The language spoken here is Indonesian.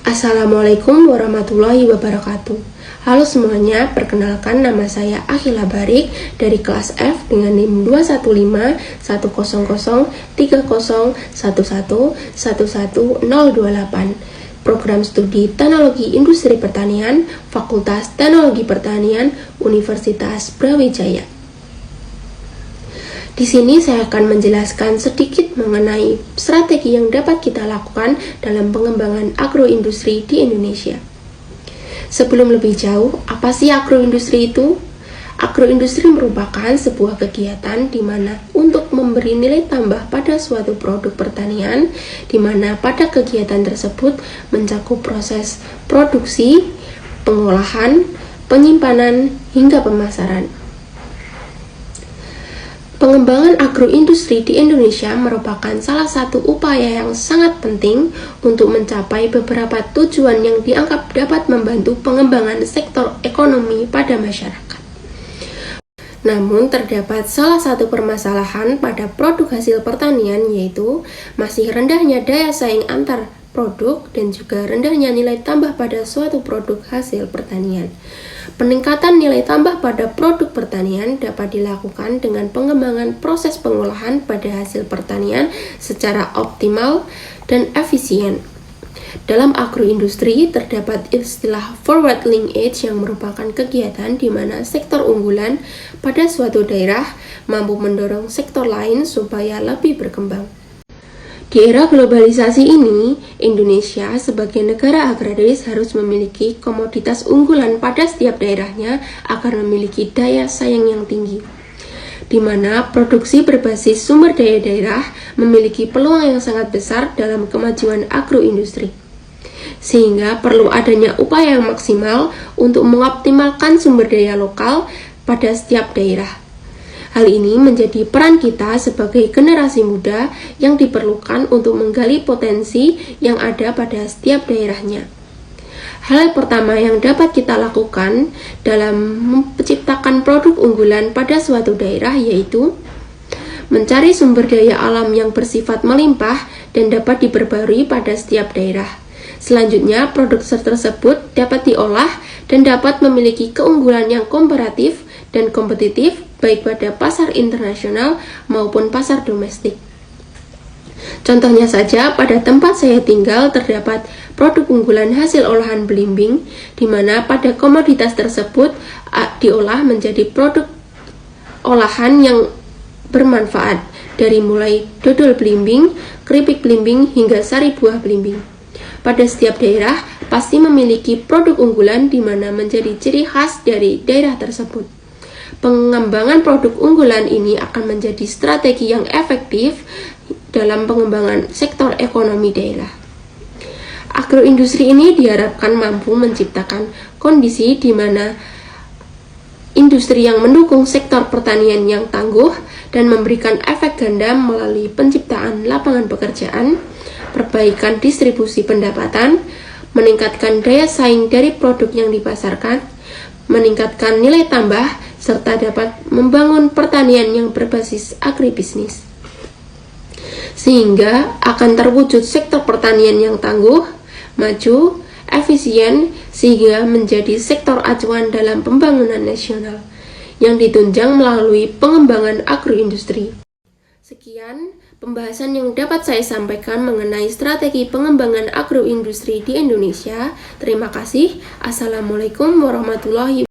Assalamualaikum warahmatullahi wabarakatuh. Halo semuanya, perkenalkan nama saya Akhila Barik dari kelas F dengan NIM 215-100-3011-11028. Program Studi Teknologi Industri Pertanian, Fakultas Teknologi Pertanian, Universitas Brawijaya. Di sini saya akan menjelaskan sedikit mengenai strategi yang dapat kita lakukan dalam pengembangan agroindustri di Indonesia. Sebelum lebih jauh, apa sih agroindustri itu? Agroindustri merupakan sebuah kegiatan di mana untuk memberi nilai tambah pada suatu produk pertanian, di mana pada kegiatan tersebut mencakup proses produksi, pengolahan, penyimpanan, hingga pemasaran. Pengembangan agroindustri di Indonesia merupakan salah satu upaya yang sangat penting untuk mencapai beberapa tujuan yang dianggap dapat membantu pengembangan sektor ekonomi pada masyarakat. Namun, terdapat salah satu permasalahan pada produk hasil pertanian, yaitu masih rendahnya daya saing antar produk dan juga rendahnya nilai tambah pada suatu produk hasil pertanian. Peningkatan nilai tambah pada produk pertanian dapat dilakukan dengan pengembangan proses pengolahan pada hasil pertanian secara optimal dan efisien. Dalam agroindustri terdapat istilah forward linkage yang merupakan kegiatan di mana sektor unggulan pada suatu daerah mampu mendorong sektor lain supaya lebih berkembang. Di era globalisasi ini, Indonesia sebagai negara agraris harus memiliki komoditas unggulan pada setiap daerahnya agar memiliki daya saing yang tinggi, di mana produksi berbasis sumber daya daerah memiliki peluang yang sangat besar dalam kemajuan agroindustri. Sehingga perlu adanya upaya yang maksimal untuk mengoptimalkan sumber daya lokal pada setiap daerah. Hal ini menjadi peran kita sebagai generasi muda yang diperlukan untuk menggali potensi yang ada pada setiap daerahnya. Hal pertama yang dapat kita lakukan dalam menciptakan produk unggulan pada suatu daerah yaitu mencari sumber daya alam yang bersifat melimpah dan dapat diperbarui pada setiap daerah. Selanjutnya, produk tersebut dapat diolah dan dapat memiliki keunggulan yang komparatif dan kompetitif baik pada pasar internasional maupun pasar domestik. Contohnya saja, pada tempat saya tinggal terdapat produk unggulan hasil olahan belimbing, di mana pada komoditas tersebut diolah menjadi produk olahan yang bermanfaat, dari mulai dodol belimbing, keripik belimbing, hingga sari buah belimbing. Pada setiap daerah pasti memiliki produk unggulan di mana menjadi ciri khas dari daerah tersebut. Pengembangan produk unggulan ini akan menjadi strategi yang efektif dalam pengembangan sektor ekonomi daerah. Agroindustri ini diharapkan mampu menciptakan kondisi di mana industri yang mendukung sektor pertanian yang tangguh dan memberikan efek ganda melalui penciptaan lapangan pekerjaan, perbaikan distribusi pendapatan, meningkatkan daya saing dari produk yang dipasarkan, meningkatkan nilai tambah, serta dapat membangun pertanian yang berbasis agribisnis. Sehingga akan terwujud sektor pertanian yang tangguh, maju, efisien, sehingga menjadi sektor acuan dalam pembangunan nasional yang ditunjang melalui pengembangan agroindustri. Sekian pembahasan yang dapat saya sampaikan mengenai strategi pengembangan agroindustri di Indonesia. Terima kasih. Assalamualaikum warahmatullahi wabarakatuh.